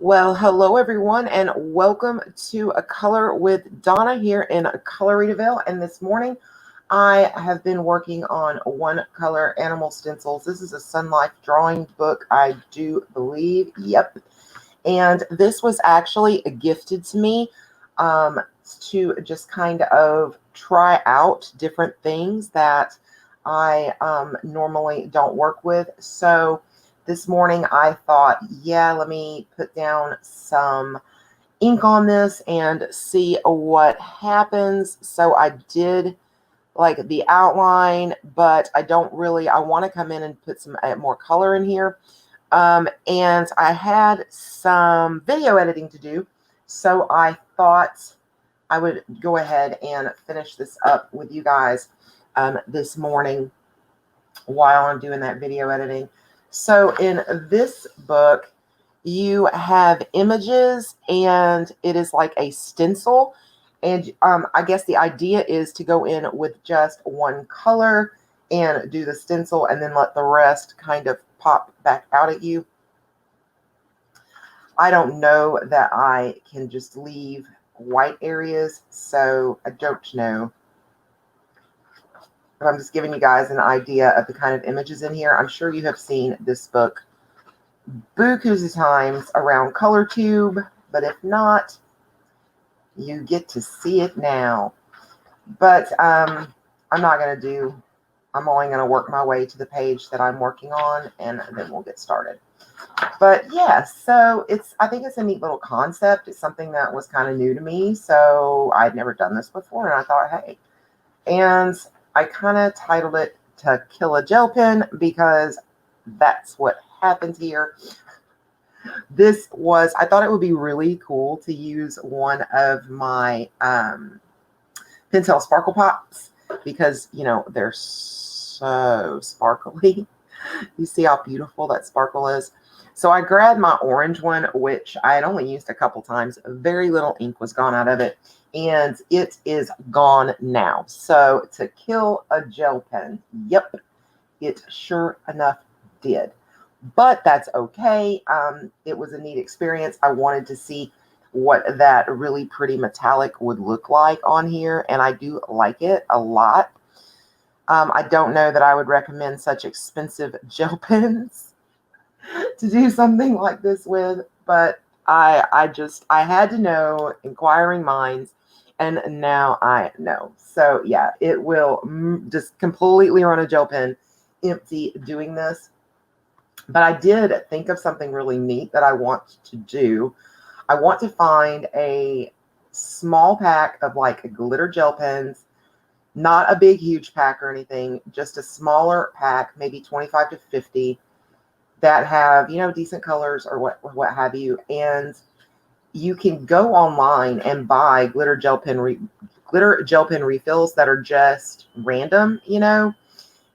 Well, hello everyone, and welcome to A Color with Donna here in Coloritaville. And this morning, I have been working on one color animal stencils. This is a Sunlife drawing book, I do believe. Yep. And this was actually gifted to me to just kind of try out different things that I normally don't work with. So this morning I thought, yeah, let me put down some ink on this and see what happens. So I did like the outline, but I want to come in and put some more color in here. And I had some video editing to do. So I thought I would go ahead and finish this up with you guys this morning while I'm doing that video editing. So in this book, you have images and it is like a stencil. And I guess the idea is to go in with just one color and do the stencil and then let the rest kind of pop back out at you. I don't know that I can just leave white areas, so I don't know. I'm just giving you guys an idea of the kind of images in here. I'm sure you have seen this book bukus of times around ColorTube, but if not, you get to see it now. But I'm only going to work my way to the page that I'm working on, and then we'll get started. But yeah, so I think it's a neat little concept. It's something that was kind of new to me, so I'd never done this before, and I thought, hey. And I kind of titled it To Kill a Gel Pen because that's what happened here. I thought it would be really cool to use one of my Pentel Sparkle Pops because, you know, they're so sparkly. You see how beautiful that sparkle is. So I grabbed my orange one, which I had only used a couple times. Very little ink was gone out of it, and it is gone now. So to kill a gel pen, yep, it sure enough did. But that's okay. It was a neat experience. I wanted to see what that really pretty metallic would look like on here, and I do like it a lot. I don't know that I would recommend such expensive gel pens to do something like this with, but I had to know, inquiring minds, and now I know. So yeah, it will just completely run a gel pen empty doing this. But I did think of something really neat that I want to do. I want to find a small pack of like glitter gel pens, not a big, huge pack or anything, just a smaller pack, maybe 25 to 50 that have, you know, decent colors or what have you. And you can go online and buy glitter gel pen refills that are just random, you know,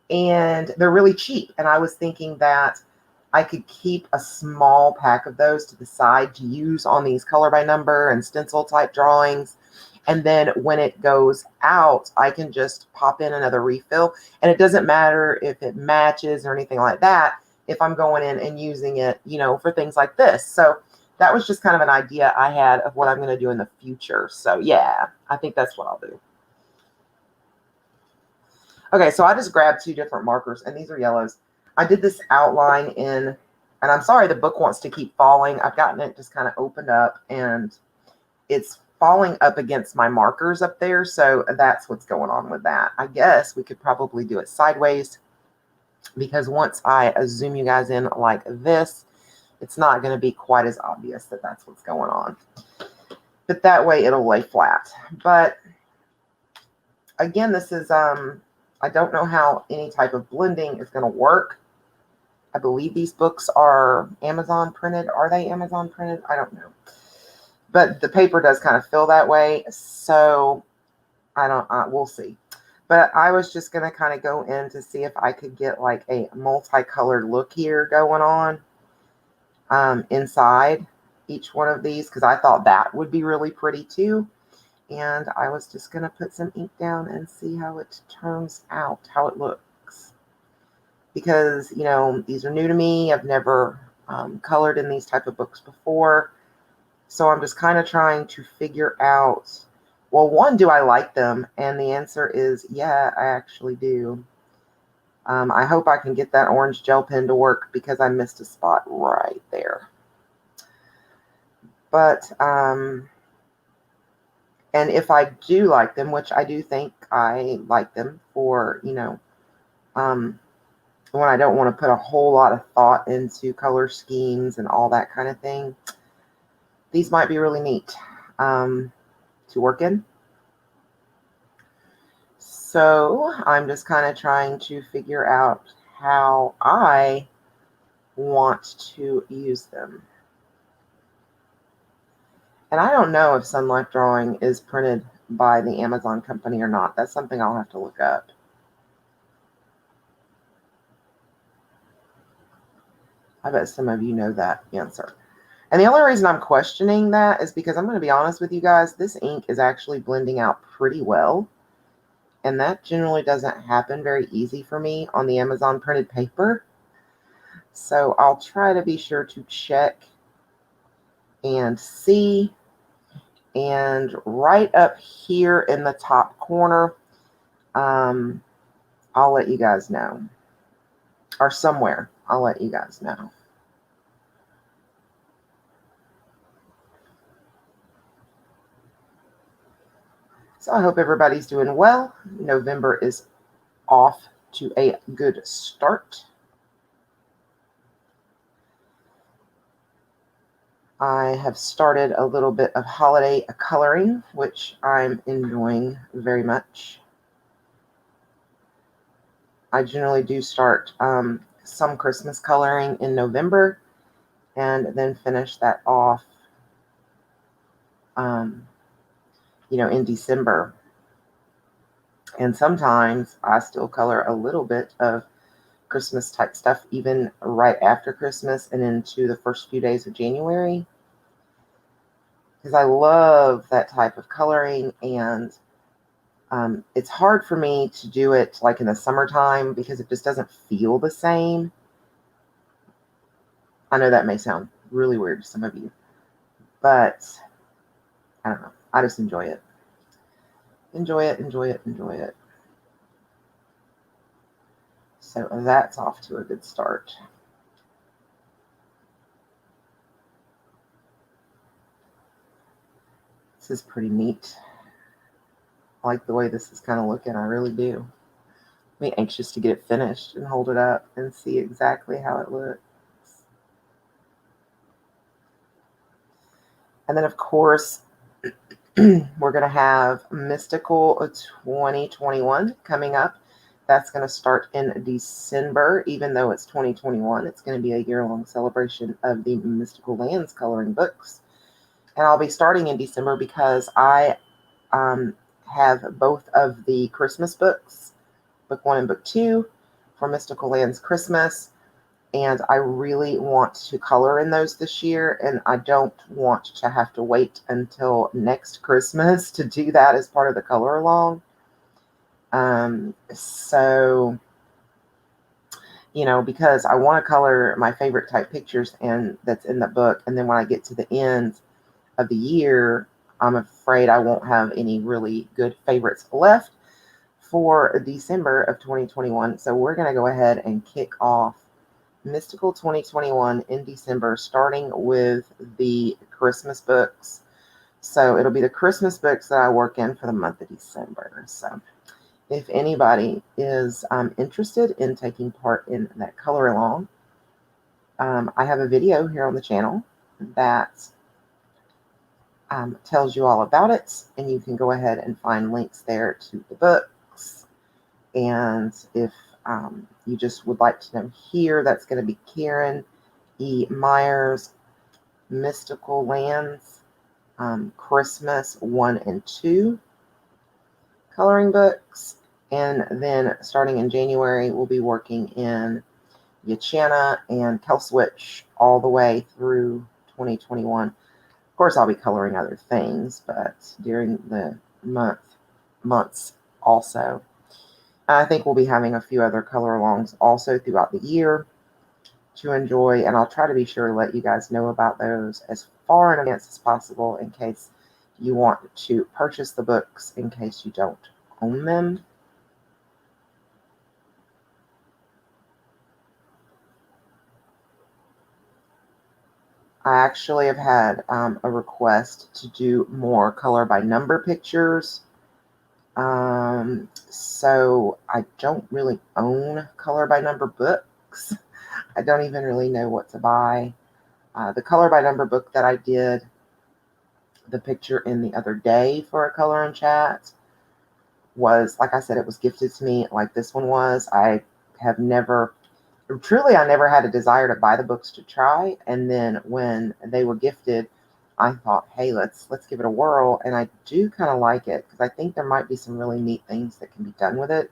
and they're really cheap. And I was thinking that I could keep a small pack of those to the side to use on these color by number and stencil type drawings. And then when it goes out, I can just pop in another refill. And it doesn't matter if it matches or anything like that, if I'm going in and using it, you know, for things like this. So that was just kind of an idea I had of what I'm going to do in the future. So yeah, I think that's what I'll do. Okay, so I just grabbed two different markers, and these are yellows. I did this outline in, and I'm sorry the book wants to keep falling. I've gotten it just kind of opened up, and it's falling up against my markers up there. So that's what's going on with that. I guess we could probably do it sideways, because once I zoom you guys in like this, it's not going to be quite as obvious that that's what's going on. But that way it'll lay flat. But again, this is, I don't know how any type of blending is going to work. I believe these books are Amazon printed. Are they Amazon printed? I don't know. But the paper does kind of feel that way. So we'll see. But I was just going to kind of go in to see if I could get like a multicolored look here going on inside each one of these, because I thought that would be really pretty too. And I was just going to put some ink down and see how it turns out, how it looks. Because, you know, these are new to me. I've never colored in these type of books before. So I'm just kind of trying to figure out, well, one, do I like them? And the answer is, yeah, I actually do. I hope I can get that orange gel pen to work because I missed a spot right there. But, and if I do like them, which I do think I like them for, when I don't want to put a whole lot of thought into color schemes and all that kind of thing, these might be really neat to work in. So I'm just kind of trying to figure out how I want to use them. And I don't know if Sunlife Drawing is printed by the Amazon company or not. That's something I'll have to look up. I bet some of you know that answer. And the only reason I'm questioning that is because I'm going to be honest with you guys, this ink is actually blending out pretty well. And that generally doesn't happen very easy for me on the Amazon printed paper. So I'll try to be sure to check and see. And right up here in the top corner, I'll let you guys know. Or somewhere, I'll let you guys know. So I hope everybody's doing well. November is off to a good start. I have started a little bit of holiday coloring, which I'm enjoying very much. I generally do start some Christmas coloring in November and then finish that off, in December. And sometimes I still color a little bit of Christmas type stuff even right after Christmas and into the first few days of January, because I love that type of coloring. And it's hard for me to do it like in the summertime because it just doesn't feel the same. I know that may sound really weird to some of you, but I don't know. I just enjoy it. Enjoy it, enjoy it, enjoy it. So that's off to a good start. This is pretty neat. I like the way this is kind of looking. I really do. I'm anxious to get it finished and hold it up and see exactly how it looks. And then, of course, we're going to have Mystical 2021 coming up. That's going to start in December, even though it's 2021. It's going to be a year-long celebration of the Mystical Lands coloring books. And I'll be starting in December because I have both of the Christmas books, book 1 and book 2, for Mystical Lands Christmas. And I really want to color in those this year, and I don't want to have to wait until next Christmas to do that as part of the color along. So, because I want to color my favorite type pictures and that's in the book, and then when I get to the end of the year, I'm afraid I won't have any really good favorites left for December of 2021. So we're going to go ahead and kick off Mystical 2021 in December, starting with the Christmas books. So it'll be the Christmas books that I work in for the month of December. So if anybody is interested in taking part in that color along, I have a video here on the channel that tells you all about it, and you can go ahead and find links there to the books. And if you just would like to know here, that's going to be Karen E. Myers, Mystical Lands, Christmas 1 and 2 coloring books. And then starting in January, we'll be working in Yachana and Kelswitch all the way through 2021. Of course, I'll be coloring other things, but during the months also. I think we'll be having a few other color alongs also throughout the year. to enjoy, and I'll try to be sure to let you guys know about those as far in advance as possible in case you want to purchase the books in case you don't own them. I actually have had a request to do more color by number pictures. So I don't really own color by number books. I don't even really know what to buy. The color by number book that I did the picture in the other day for a color and chat was, like I said, it was gifted to me like this one was. I have never, truly, I never had a desire to buy the books to try. And then when they were gifted, I thought, hey, let's give it a whirl. And I do kind of like it because I think there might be some really neat things that can be done with it.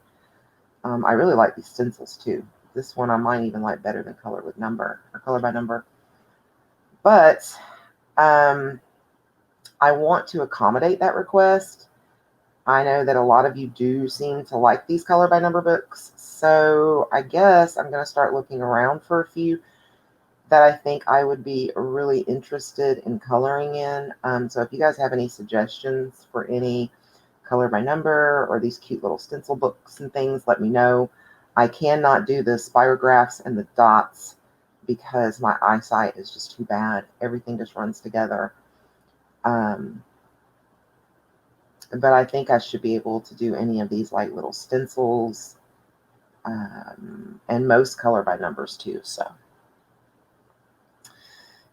I really like these stencils too. This one I might even like better than color with number or color by number. But I want to accommodate that request. I know that a lot of you do seem to like these color by number books. So I guess I'm going to start looking around for a few that I think I would be really interested in coloring in. So if you guys have any suggestions for any color by number or these cute little stencil books and things, let me know. I cannot do the spirographs and the dots because my eyesight is just too bad. Everything just runs together. But I think I should be able to do any of these like little stencils and most color by numbers too. So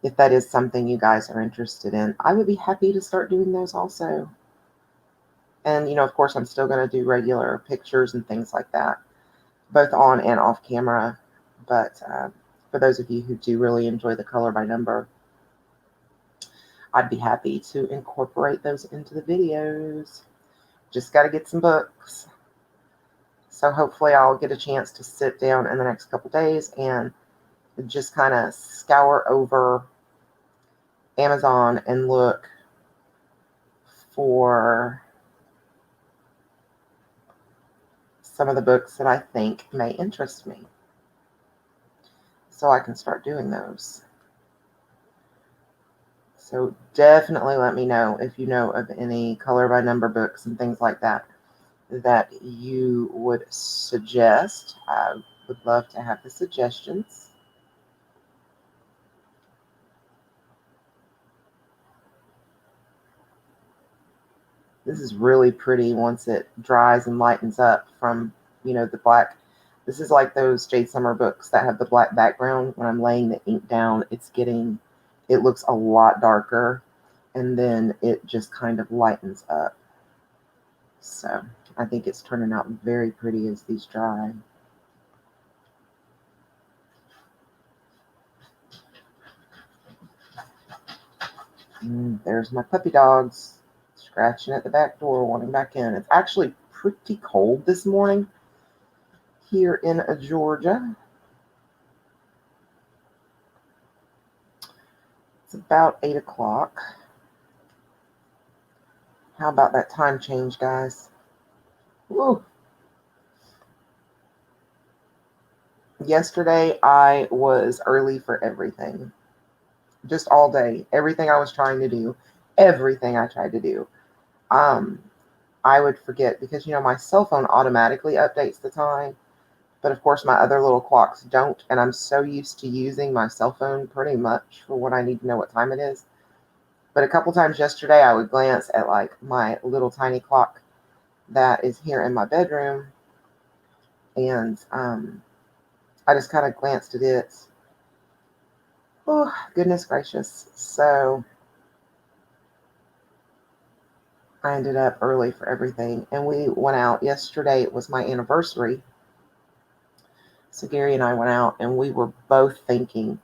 if that is something you guys are interested in, I would be happy to start doing those also. And, of course, I'm still going to do regular pictures and things like that, both on and off camera. But for those of you who do really enjoy the color by number, I'd be happy to incorporate those into the videos. Just got to get some books. So hopefully I'll get a chance to sit down in the next couple days and just kind of scour over Amazon and look for some of the books that I think may interest me, so I can start doing those. So definitely let me know if you know of any color by number books and things like that that you would suggest. I would love to have the suggestions. This is really pretty once it dries and lightens up from, the black. This is like those Jade Summer books that have the black background. When I'm laying the ink down, it looks a lot darker, and then it just kind of lightens up. So I think it's turning out very pretty as these dry. There's my puppy dogs scratching at the back door, wanting back in. It's actually pretty cold this morning here in Georgia. It's about 8 o'clock. How about that time change, guys? Woo. Yesterday, I was early for everything. Just all day. Everything I was trying to do. Everything I tried to do. I would forget because, my cell phone automatically updates the time. But of course, my other little clocks don't. And I'm so used to using my cell phone pretty much for when I need to know what time it is. But a couple times yesterday, I would glance at like my little tiny clock that is here in my bedroom. And I just kind of glanced at it. Oh, goodness gracious. So I ended up early for everything. And we went out yesterday. It was my anniversary. So Gary and I went out, and we were both thinking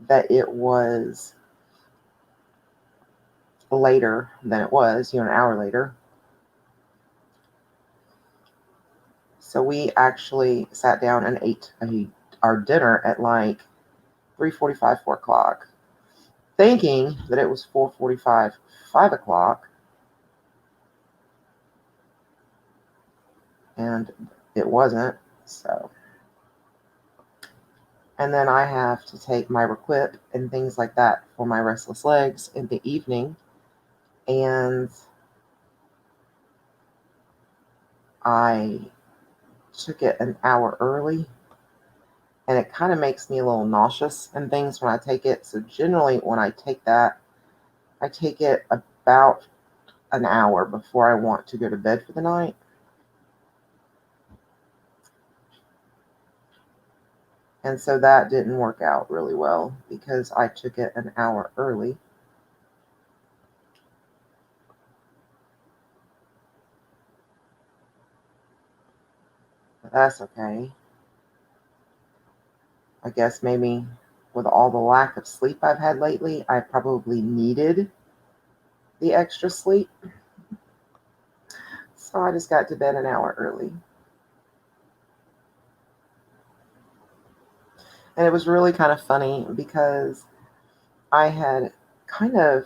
that it was later than it was, an hour later. So we actually sat down and ate our dinner at like 3:45, 4 o'clock, thinking that it was 4:45, 5 o'clock. And it wasn't. So And then I have to take my Requip and things like that for my restless legs in the evening. And I took it an hour early, and it kind of makes me a little nauseous and things when I take it. So generally when I take that, I take it about an hour before I want to go to bed for the night. And so that didn't work out really well because I took it an hour early. But that's okay. I guess maybe with all the lack of sleep I've had lately, I probably needed the extra sleep. So I just got to bed an hour early. And it was really kind of funny because I had kind of,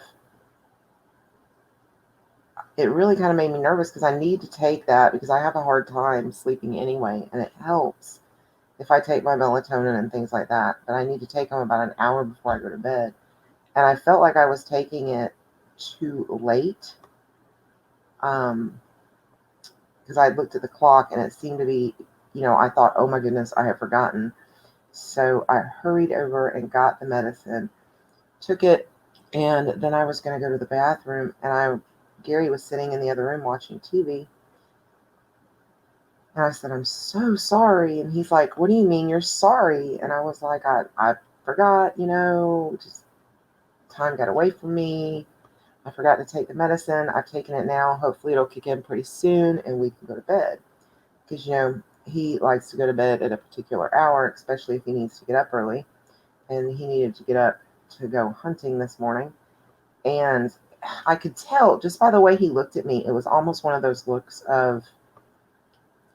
it really kind of made me nervous because I need to take that because I have a hard time sleeping anyway. And it helps if I take my melatonin and things like that. But I need to take them about an hour before I go to bed. And I felt like I was taking it too late. Because I looked at the clock and it seemed to be, I thought, oh my goodness, I have forgotten. So I hurried over and got the medicine, took it, and then I was going to go to the bathroom, and Gary was sitting in the other room watching TV. And I said, I'm so sorry. And he's like, what do you mean you're sorry? And I was like, I forgot, just time got away from me. I forgot to take the medicine. I've taken it now. Hopefully it'll kick in pretty soon and we can go to bed. Because, he likes to go to bed at a particular hour, especially if he needs to get up early. And he needed to get up to go hunting this morning. And I could tell just by the way he looked at me, it was almost one of those looks of,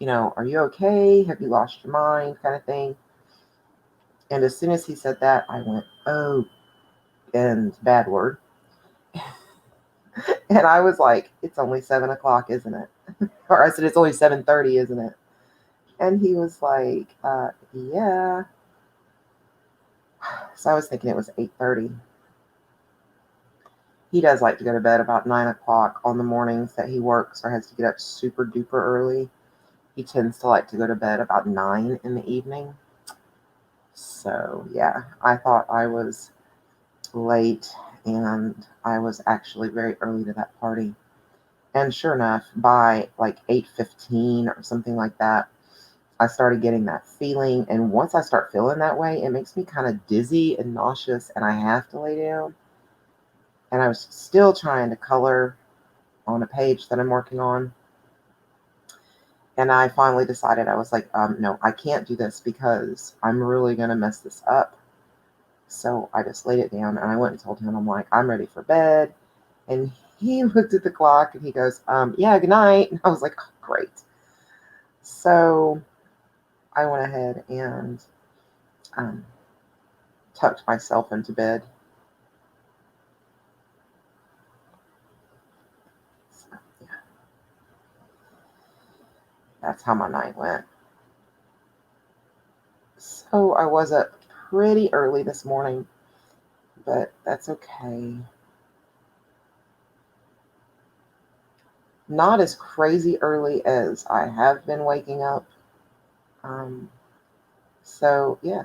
are you okay? Have you lost your mind? Kind of thing. And as soon as he said that, I went, oh, and bad word. And I was like, it's only 7 o'clock, isn't it? Or I said, it's only 7:30, isn't it? And he was like, yeah. So I was thinking it was 8:30. He does like to go to bed about 9 o'clock on the mornings that he works or has to get up super duper early. He tends to like to go to bed about 9 in the evening. So yeah, I thought I was late, and I was actually very early to that party. And sure enough, by like 8:15 or something like that, I started getting that feeling. And once I start feeling that way, it makes me kind of dizzy and nauseous, and I have to lay down. And I was still trying to color on a page that I'm working on. And I finally decided, I was like, no, I can't do this because I'm really going to mess this up. So I just laid it down and I went and told him, I'm like, I'm ready for bed. And he looked at the clock and he goes, yeah, good night. And I was like, oh, great. So I went ahead and um, tucked myself into bed. So, yeah, that's how my night went. So I was up pretty early this morning, but that's okay. Not as crazy early as I have been waking up. So yeah,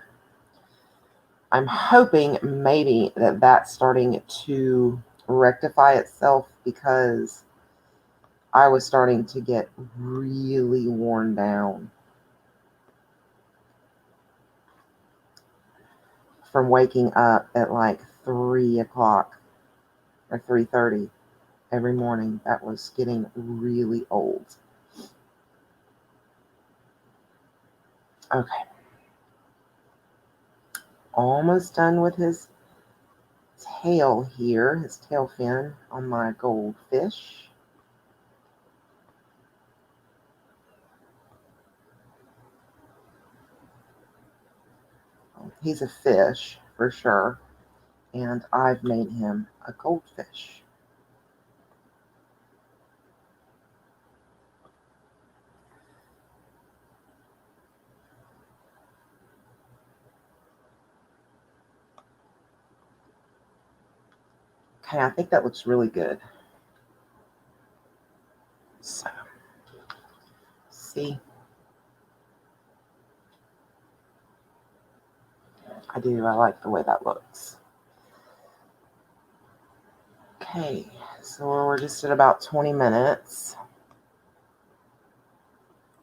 I'm hoping maybe that that's starting to rectify itself because I was starting to get really worn down from waking up at like 3 o'clock or 3:30 every morning. That was getting really old. Okay, almost done with his tail here, his tail fin on my goldfish. He's a fish for sure, and I've made him a goldfish. Okay, I think that looks really good. So, see, I like the way that looks. Okay, so we're just at about 20 minutes.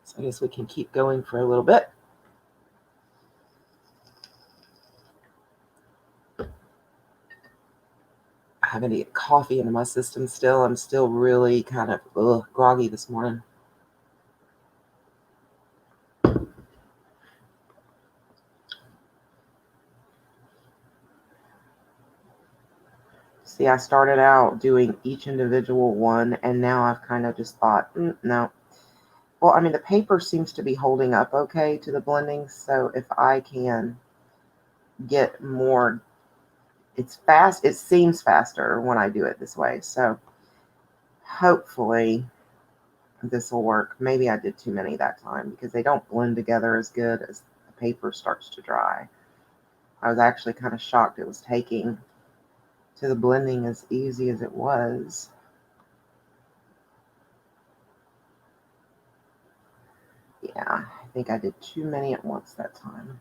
So I guess we can keep going for a little bit. I haven't eaten coffee into my system still. I'm still really kind of groggy this morning. See, I started out doing each individual one, and now I've kind of just thought, no. Well, I mean, the paper seems to be holding up okay to the blending, so if I can get more, it's fast. It seems faster when I do it this way, so hopefully this will work. Maybe I did too many that time because they don't blend together as good as the paper starts to dry. I was actually kind of shocked it was taking to the blending as easy as it was. Yeah, I think I did too many at once that time.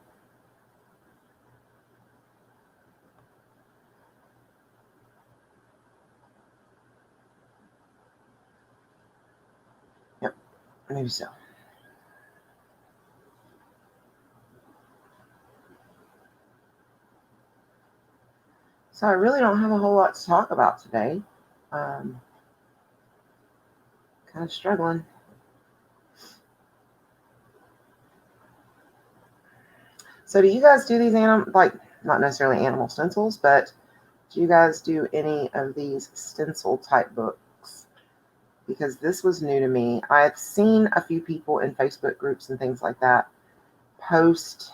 Yep, maybe so. So I really don't have a whole lot to talk about today. Kind of struggling. So do you guys do these like not necessarily animal stencils, but do you guys do any of these stencil type books? Because this was new to me. I've seen a few people in Facebook groups and things like that post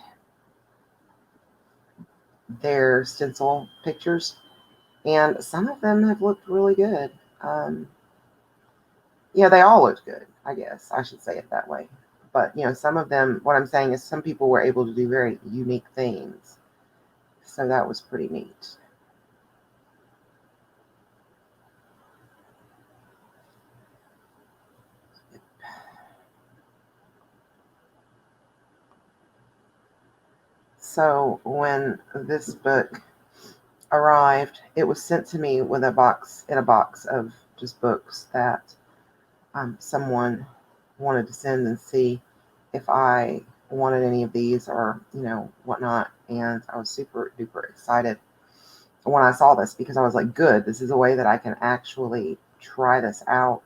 their stencil pictures, and some of them have looked really good. Yeah, they all looked good, I guess I should say it that way. But some of them, what I'm saying is some people were able to do very unique things, so that was pretty neat. So when this book arrived, it was sent to me with a box of just books that someone wanted to send and see if I wanted any of these or whatnot. And I was super duper excited when I saw this because I was like, good, this is a way that I can actually try this out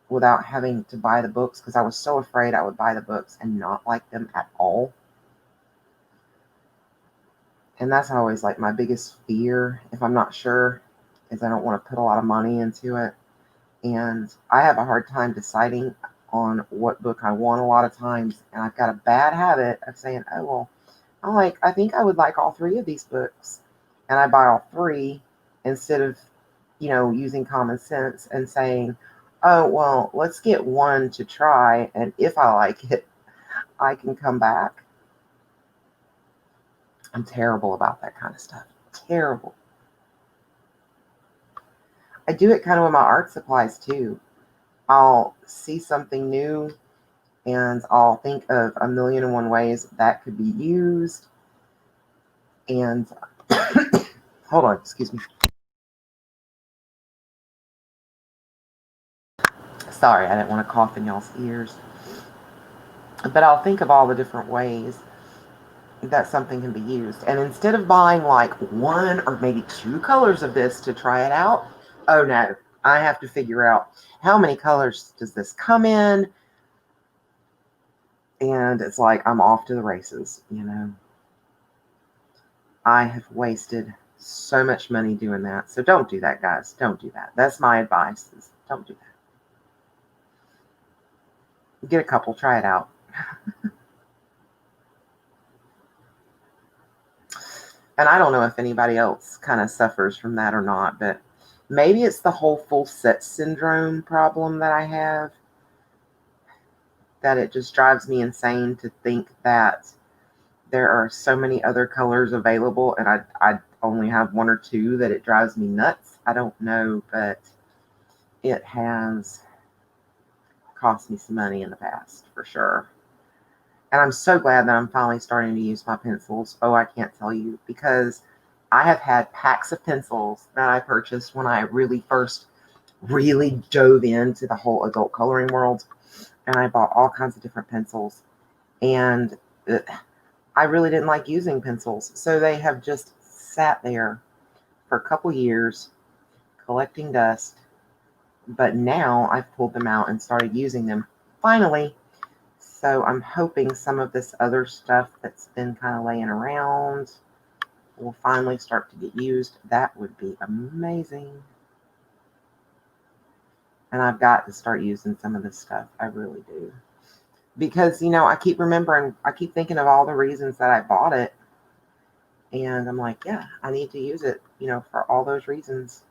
without having to buy the books, because I was so afraid I would buy the books and not like them at all. And that's always like my biggest fear if I'm not sure, is I don't want to put a lot of money into it. And I have a hard time deciding on what book I want a lot of times. And I've got a bad habit of saying, oh, well, I think I would like all three of these books. And I buy all three instead of, using common sense and saying, oh, well, let's get one to try. And if I like it, I can come back. I'm terrible about that kind of stuff. Terrible. I do it kind of with my art supplies too. I'll see something new and I'll think of a million and one ways that could be used. And hold on, excuse me. Sorry, I didn't want to cough in y'all's ears. But I'll think of all the different ways that something can be used. And instead of buying like one or maybe two colors of this to try it out, oh no, I have to figure out how many colors does this come in. And it's like I'm off to the races, I have wasted so much money doing that. So don't do that, guys. Don't do that. That's my advice, is don't do that. Get a couple, try it out. And I don't know if anybody else kind of suffers from that or not, but maybe it's the whole full set syndrome problem that I have, that it just drives me insane to think that there are so many other colors available and I only have one or two, that it drives me nuts. I don't know, but it has cost me some money in the past for sure. And I'm so glad that I'm finally starting to use my pencils. Oh, I can't tell you, because I have had packs of pencils that I purchased when I really first really dove into the whole adult coloring world. And I bought all kinds of different pencils. And I really didn't like using pencils. So they have just sat there for a couple years collecting dust. But now I've pulled them out and started using them finally. So I'm hoping some of this other stuff that's been kind of laying around will finally start to get used. That would be amazing. And I've got to start using some of this stuff. I really do. Because, I keep remembering, I keep thinking of all the reasons that I bought it. And I'm like, yeah, I need to use it, for all those reasons.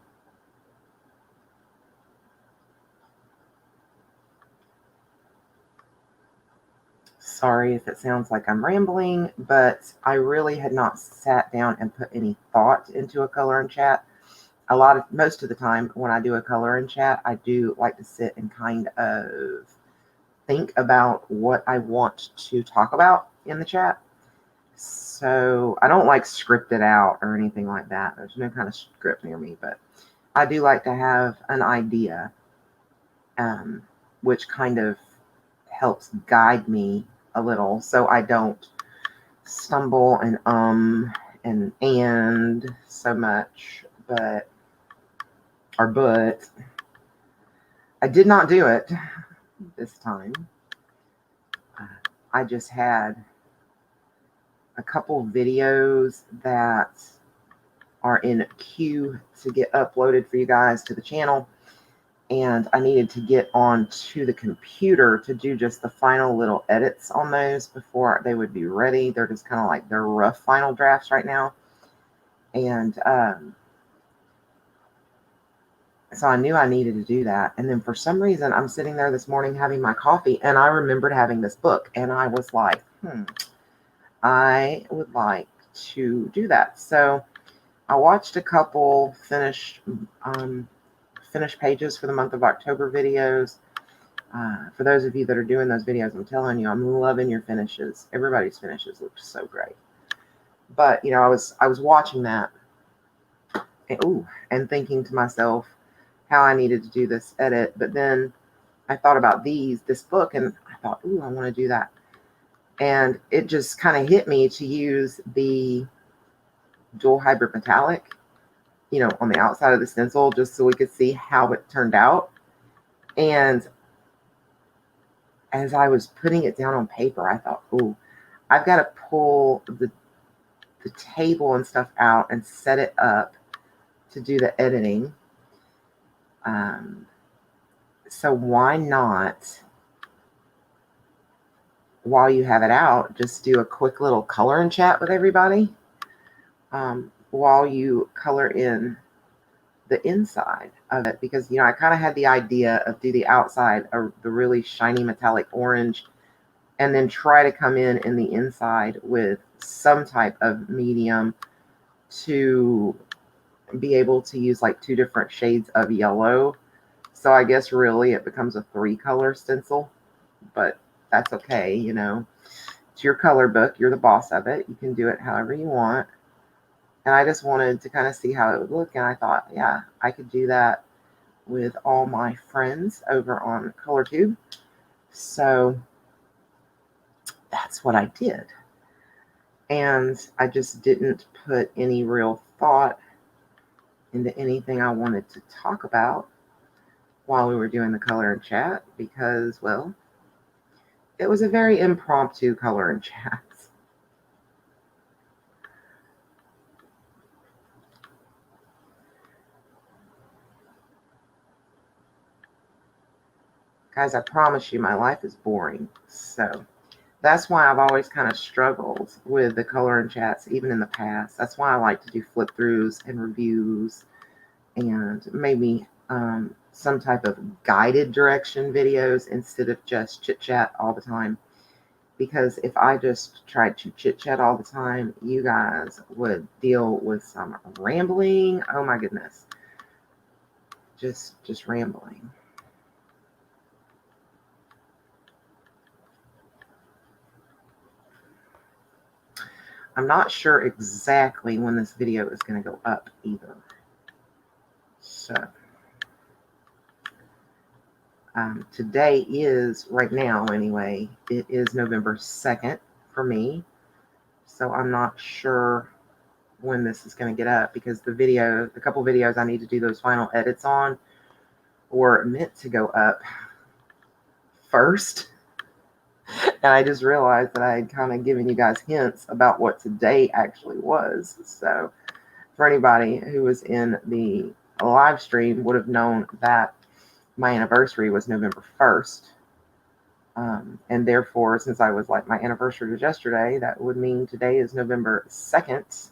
Sorry if it sounds like I'm rambling, but I really had not sat down and put any thought into a color and chat. Most of the time when I do a color and chat, I do like to sit and kind of think about what I want to talk about in the chat. So I don't like script it out or anything like that. There's no kind of script near me, but I do like to have an idea, which kind of helps guide me a little so I don't stumble and so much, but I did not do it this time. I just had a couple videos that are in queue to get uploaded for you guys to the channel, and I needed to get onto the computer to do just the final little edits on those before they would be ready. They're just kind of like they're rough final drafts right now. And so I knew I needed to do that. And then for some reason, I'm sitting there this morning having my coffee, and I remembered having this book, and I was like, I would like to do that. So I watched a couple finished pages for the month of October videos. For those of you that are doing those videos, I'm telling you, I'm loving your finishes. Everybody's finishes look so great. But I was watching that and thinking to myself how I needed to do this edit. But then I thought about this book, and I thought, I want to do that. And it just kind of hit me to use the dual hybrid metallic, on the outside of the stencil, just so we could see how it turned out. And as I was putting it down on paper, I thought, I've got to pull the table and stuff out and set it up to do the editing. So why not, while you have it out, just do a quick little color and chat with everybody while you color in the inside of it, because I kind of had the idea of do the outside of the really shiny metallic orange, and then try to come in the inside with some type of medium to be able to use like 2 different shades of yellow. So I guess really it becomes a 3-color stencil, but that's okay. It's your color book. You're the boss of it. You can do it however you want. And I just wanted to kind of see how it would look. And I thought, yeah, I could do that with all my friends over on ColorTube. So that's what I did. And I just didn't put any real thought into anything I wanted to talk about while we were doing the color and chat, because, well, it was a very impromptu color and chat. Guys, I promise you my life is boring. So that's why I've always kind of struggled with the color and chats, even in the past. That's why I like to do flip throughs and reviews, and maybe some type of guided direction videos instead of just chit chat all the time. Because if I just tried to chit chat all the time, you guys would deal with some rambling. Oh my goodness. just rambling. I'm not sure exactly when this video is going to go up either. So today is, right now anyway, it is November 2nd for me. So I'm not sure when this is going to get up, because the couple videos I need to do those final edits on were meant to go up first. And I just realized that I had kind of given you guys hints about what today actually was. So for anybody who was in the live stream would have known that my anniversary was November 1st. And therefore, since I was like, my anniversary was yesterday, that would mean today is November 2nd.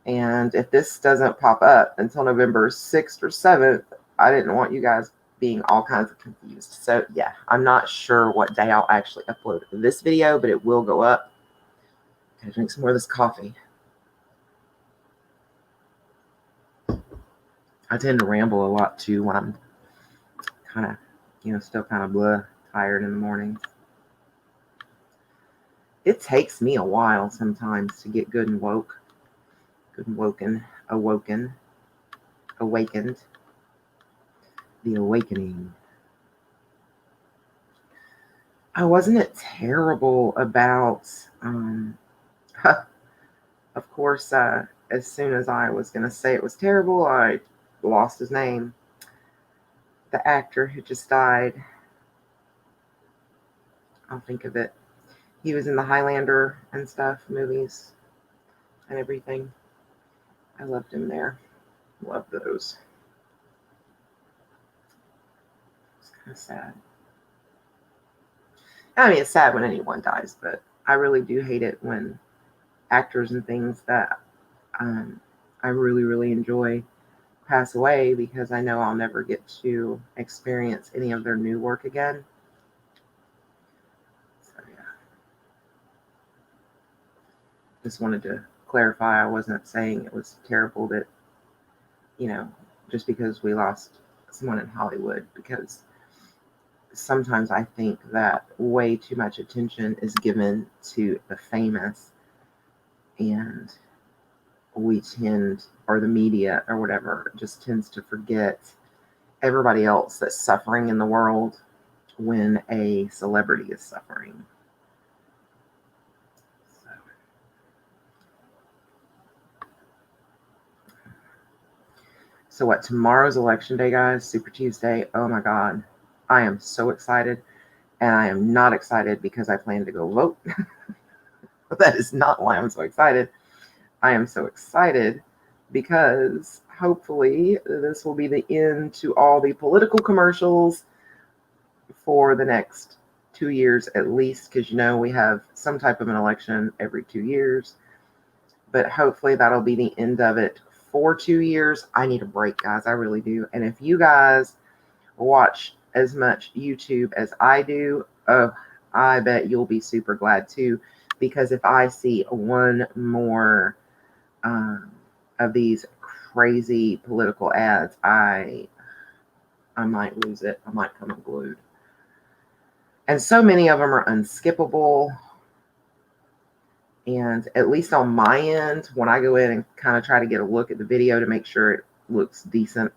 And if this doesn't pop up until November 6th or 7th, I didn't want you guys being all kinds of confused. So yeah, I'm not sure what day I'll actually upload this video, but it will go up. Gotta drink some more of this coffee. I tend to ramble a lot too when I'm kind of, still kind of tired in the mornings. It takes me a while sometimes to get good and awakened. The awakening. Wasn't it terrible about, of course, as soon as I was going to say it was terrible, I lost his name. The actor who just died. I'll think of it. He was in the Highlander and stuff, movies and everything. I loved him there. Loved those. It's kind of sad. I mean, it's sad when anyone dies, but I really do hate it when actors and things that I really, really enjoy pass away, because I know I'll never get to experience any of their new work again. So yeah. Just wanted to clarify, I wasn't saying it was terrible that, just because we lost someone in Hollywood, because sometimes I think that way too much attention is given to the famous, and we tend, or the media or whatever, just tends to forget everybody else that's suffering in the world when a celebrity is suffering. So what, tomorrow's election day, guys, Super Tuesday. Oh my God, I am so excited. And I am not excited because I plan to go vote. That is not why I'm so excited. I am so excited because hopefully this will be the end to all the political commercials for the next 2 years at least, because we have some type of an election every 2 years. But hopefully that'll be the end of it for 2 years. I need a break, guys. I really do. And if you guys watch as much YouTube as I do, oh, I bet you'll be super glad too, because if I see one more of these crazy political ads, I might lose it. I might come unglued. And so many of them are unskippable. And at least on my end, when I go in and kind of try to get a look at the video to make sure it looks decent,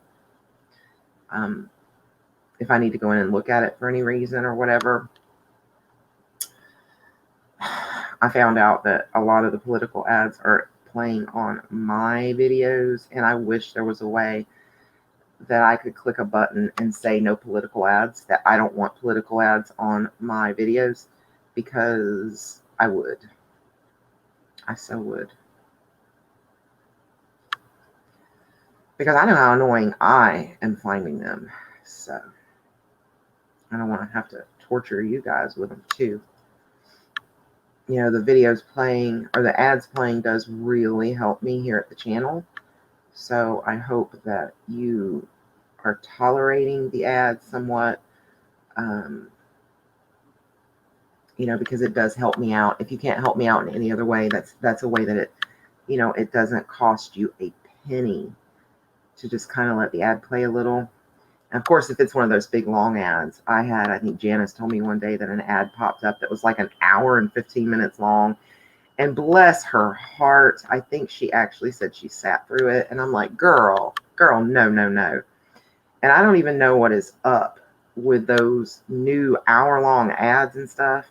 if I need to go in and look at it for any reason or whatever, I found out that a lot of the political ads are playing on my videos, and I wish there was a way that I could click a button and say no political ads, that I don't want political ads on my videos, because I would. I so would. Because I know how annoying I am finding them. So I don't want to have to torture you guys with them too. The videos playing, or the ads playing, does really help me here at the channel. So I hope that you are tolerating the ads somewhat, because it does help me out. If you can't help me out in any other way, that's a way that it, it doesn't cost you a penny to just kind of let the ad play a little. And of course, if it's one of those big long ads, I think Janice told me one day that an ad popped up that was like an hour and 15 minutes long. And bless her heart, I think she actually said she sat through it. And I'm like, girl, no, no, no. And I don't even know what is up with those new hour-long ads and stuff.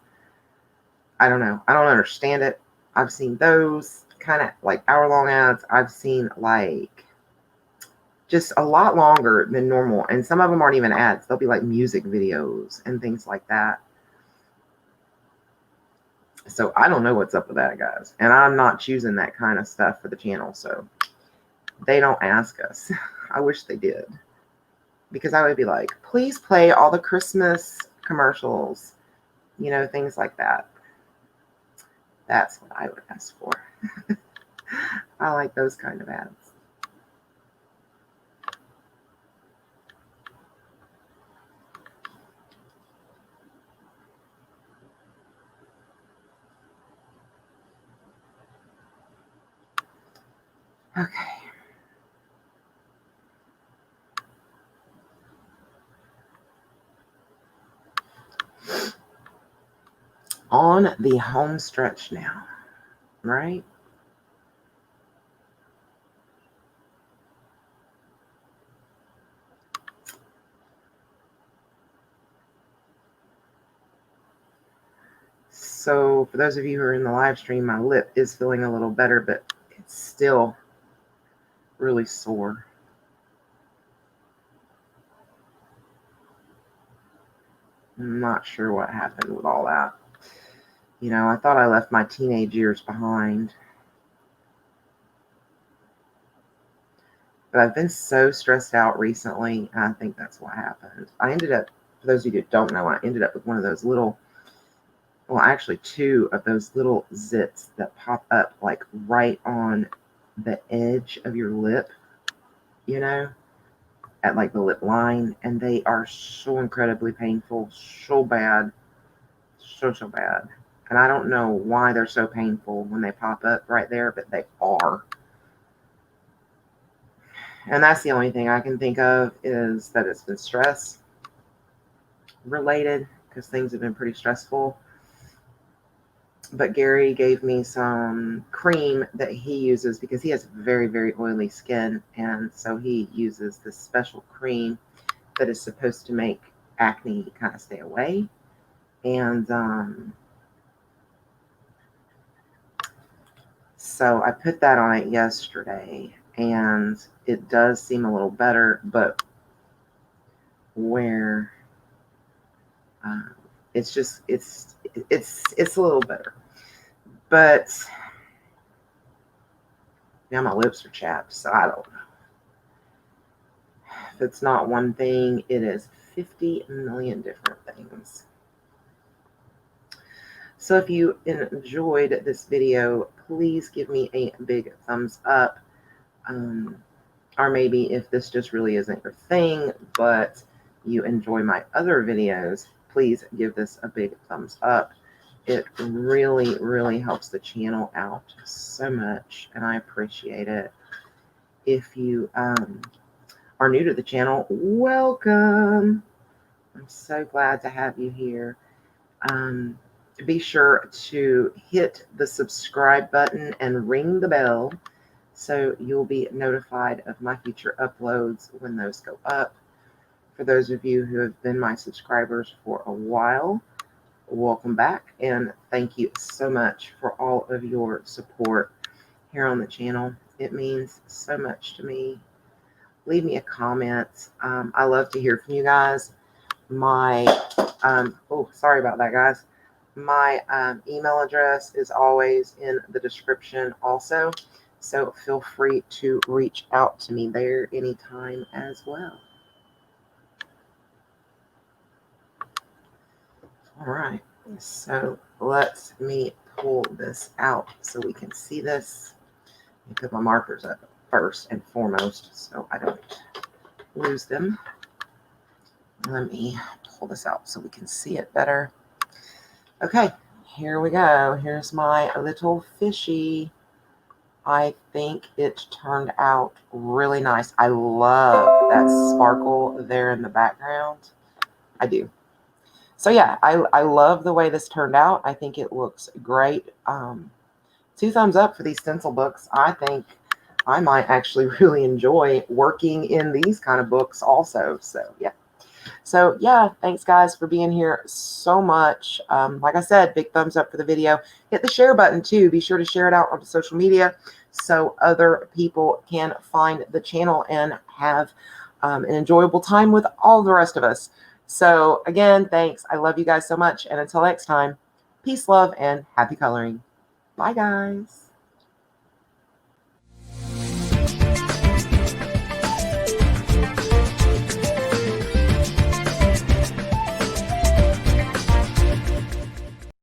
I don't know. I don't understand it. I've seen those kind of like hour-long ads. I've seen like just a lot longer than normal. And some of them aren't even ads. They'll be like music videos and things like that. So I don't know what's up with that, guys. And I'm not choosing that kind of stuff for the channel. So they don't ask us. I wish they did. Because I would be like, please play all the Christmas commercials. You know, things like that. That's what I would ask for. I like those kind of ads. Okay. On the home stretch now, right? So for those of you who are in the live stream, my lip is feeling a little better, but it's still really sore. I'm not sure what happened with all that. You know, I thought I left my teenage years behind. But I've been so stressed out recently, and I think that's what happened. I ended up, for those of you who don't know, I ended up with one of those little, well, actually two of those little zits that pop up like right on the edge of your lip, you know, at like the lip line. And they are so incredibly painful, so bad, so bad. And I don't know why they're so painful when they pop up right there, but they are. And that's the only thing I can think of is that it's been stress related because things have been pretty stressful. But Gary gave me some cream that he uses because he has very, very oily skin. And so he uses this special cream that is supposed to make acne kind of stay away. And so I put that on it yesterday, and it does seem a little better, but where it's just it's a little better, but now my lips are chapped, so I don't know. If it's not one thing, it is 50 million different things. So if you enjoyed this video, please give me a big thumbs up. Or maybe if this just really isn't your thing, but you enjoy my other videos, please give this a big thumbs up. It really, really helps the channel out so much, and I appreciate it. If you are new to the channel, welcome. I'm so glad to have you here. Be sure to hit the subscribe button and ring the bell so you'll be notified of my future uploads when those go up. For those of you who have been my subscribers for a while, welcome back, and thank you so much for all of your support here on the channel. It means so much to me. Leave me a comment. I love to hear from you guys. My sorry about that, guys. My email address is always in the description also, so feel free to reach out to me there anytime as well. All right, so let me pull this out so we can see this. Let me put my markers up first and foremost so I don't lose them. Let me pull this out so we can see it better. Okay, here we go. Here's my little fishy. I think it turned out really nice. I love that sparkle there in the background. I do. So yeah, I love the way this turned out. I think it looks great. 2 thumbs up for these stencil books. I think I might actually really enjoy working in these kind of books also. So yeah, thanks guys for being here so much. Like I said, big thumbs up for the video. Hit the share button too. Be sure to share it out on social media so other people can find the channel and have an enjoyable time with all the rest of us. So again, thanks. I love you guys so much. And until next time, peace, love, and happy coloring. Bye guys.